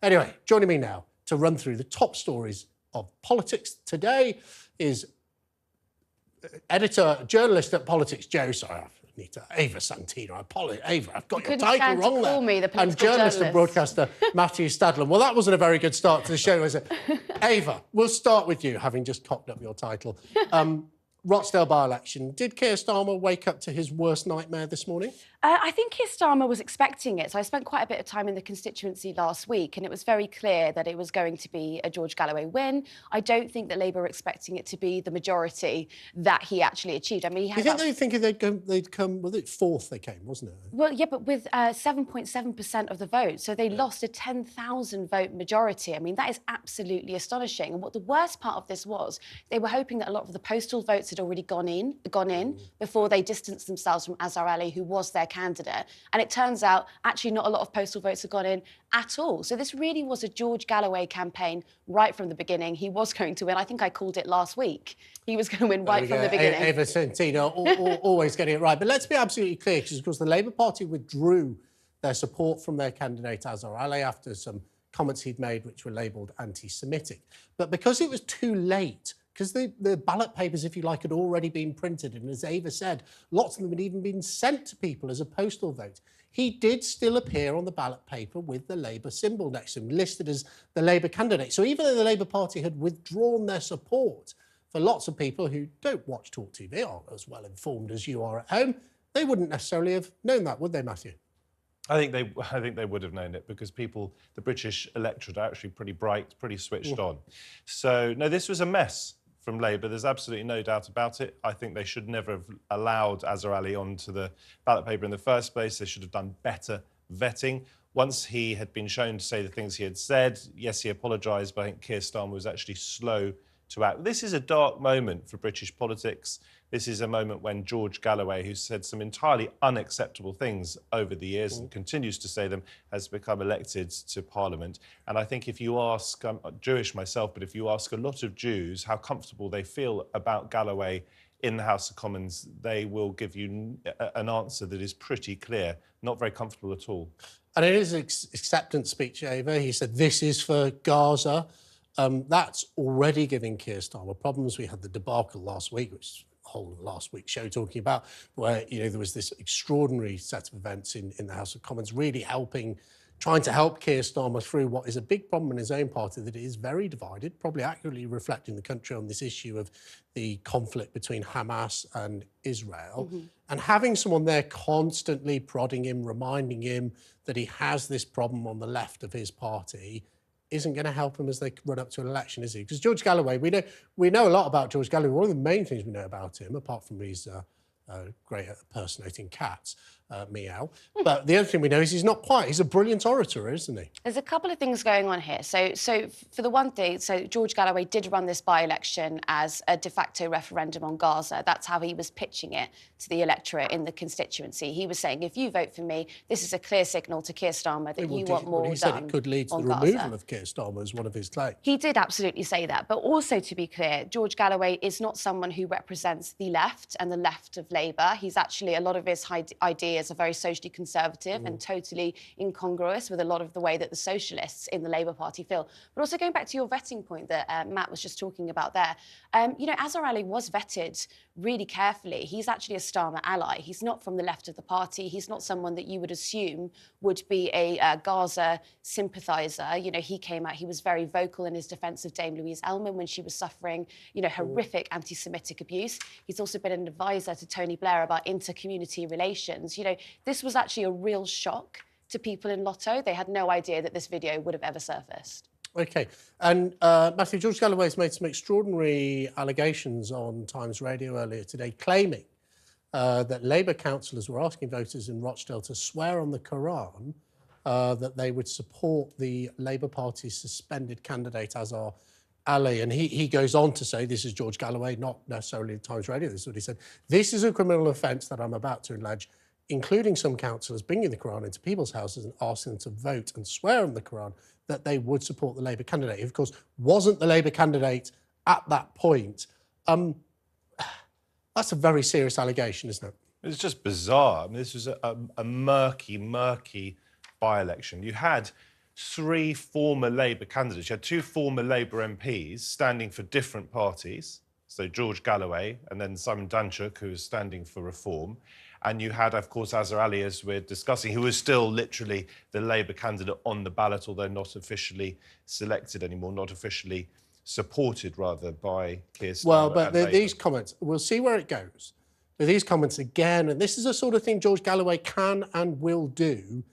Anyway, joining me now to run through the top stories of politics today is journalist at Politics Joe. Sorry, I need to. Ava Santina. I apologize. Ava, I've got your title wrong there. Me, the and journalist and broadcaster Matthew Stadland. Well, that wasn't a very good start to the show, was it? Ava, we'll start with you, having just cocked up your title. Rochdale by-election. Did Keir Starmer wake up to his worst nightmare this morning? I think Keir Starmer was expecting it. So I spent quite a bit of time in the constituency last week, and it was very clear that it was going to be a George Galloway win. I don't think that Labour were expecting it to be the majority that he actually achieved. I mean, he had. Do you think they'd come? Was it fourth? They came, wasn't it? Well, yeah, but with 7.7% of the vote, so they lost a 10,000 vote majority. I mean, that is absolutely astonishing. And what the worst part of this was, they were hoping that a lot of the postal votes had already gone in before they distanced themselves from Azhar Ali, who was their candidate. And it turns out, actually, not a lot of postal votes have gone in at all. So this really was a George Galloway campaign right from the beginning. He was going to win. I think I called it last week. He was going to win right from the beginning. Ava Santina, always getting it right. But let's be absolutely clear, because the Labour Party withdrew their support from their candidate Azhar Ali after some comments he'd made which were labelled anti-Semitic. But because it was too late, because the ballot papers, if you like, had already been printed, and as Ava said, lots of them had even been sent to people as a postal vote, he did still appear on the ballot paper with the Labour symbol next to him, listed as the Labour candidate. So even though the Labour Party had withdrawn their support for lots of people who don't watch TalkTV, aren't as well informed as you are at home, they wouldn't necessarily have known that, would they, Matthew? I think they would have known it, because the British electorate, are actually pretty bright, pretty switched on. So, no, this was a mess from Labour. There's absolutely no doubt about it. I think they should never have allowed Azhar Ali onto the ballot paper in the first place. They should have done better vetting. Once he had been shown to say the things he had said, yes, he apologised, but I think Keir Starmer was actually slow to act. This is a dark moment for British politics. This is a moment when George Galloway, who said some entirely unacceptable things over the years and continues to say them, has become elected to Parliament. And I think if you ask, I'm Jewish myself, but if you ask a lot of Jews how comfortable they feel about Galloway in the House of Commons, they will give you an answer that is pretty clear, not very comfortable at all. And in his acceptance speech, Ava, he said, "This is for Gaza." That's already giving Keir Starmer problems. We had the debacle last week, which whole of last week's show talking about, where there was this extraordinary set of events in the House of Commons really trying to help Keir Starmer through what is a big problem in his own party, that it is very divided, probably accurately reflecting the country on this issue of the conflict between Hamas and Israel. And having someone there constantly prodding him, reminding him that he has this problem on the left of his party isn't going to help him as they run up to an election, is he? Because George Galloway, we know a lot about George Galloway. One of the main things we know about him, apart from his great at impersonating cats, meow. But the other thing we know is he's a brilliant orator, isn't he? There's a couple of things going on here. So for the one thing, George Galloway did run this by-election as a de facto referendum on Gaza. That's how he was pitching it to the electorate in the constituency. He was saying, if you vote for me, this is a clear signal to Keir Starmer that you want more done on Gaza. He said it could lead to the removal of Keir Starmer as one of his claims. He did absolutely say that. But also, to be clear, George Galloway is not someone who represents the left and the left of Labour. He's actually, a lot of his ideas are very socially conservative and totally incongruous with a lot of the way that the socialists in the Labour Party feel. But also going back to your vetting point that Matt was just talking about there, Azhar Ali was vetted really carefully. He's actually a Starmer ally. He's not from the left of the party. He's not someone that you would assume would be a Gaza sympathiser. He came out, he was very vocal in his defence of Dame Louise Ellman when she was suffering, horrific anti-Semitic abuse. He's also been an advisor to Tony Blair about inter-community relations. This was actually a real shock to people in Lotto. They had no idea that this video would have ever surfaced. OK. And, Matthew, George Galloway's made some extraordinary allegations on Times Radio earlier today, claiming that Labour councillors were asking voters in Rochdale to swear on the Quran that they would support the Labour Party's suspended candidate, Azhar Ali. And he goes on to say, this is George Galloway, not necessarily Times Radio, this is what he said, "This is a criminal offence that I'm about to allege, including some councillors bringing the Quran into people's houses and asking them to vote and swear on the Quran that they would support the Labour candidate." He, of course, wasn't the Labour candidate at that point. That's a very serious allegation, isn't it? It's just bizarre. I mean, this was a murky by-election. You had 3 former Labour candidates. You had 2 former Labour MPs standing for different parties. So George Galloway and then Simon Danchuk, who was standing for Reform. And you had, of course, Azhar Ali, as we're discussing, who was still literally the Labour candidate on the ballot, although not officially selected anymore, not officially supported, rather, by Keir Starmer. Well, but these comments, we'll see where it goes. But these comments again, and this is the sort of thing George Galloway can and will do,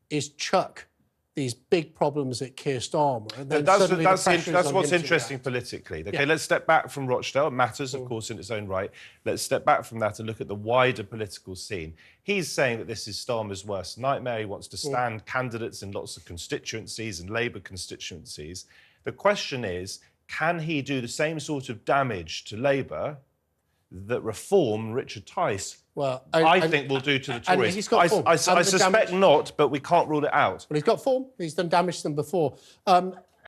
is chuck these big problems at Keir Starmer. And then that's what's interesting politically. Okay, Yeah. let's step back from Rochdale. It matters, of course, in its own right. Let's step back from that and look at the wider political scene. He's saying that this is Starmer's worst nightmare. He wants to stand candidates in lots of constituencies and Labour constituencies. The question is, can he do the same sort of damage to Labour that Reform, Richard Tice, I think will do to the Tories? He's got form. I suspect not, but we can't rule it out. Well, he's got form. He's done damage to them before.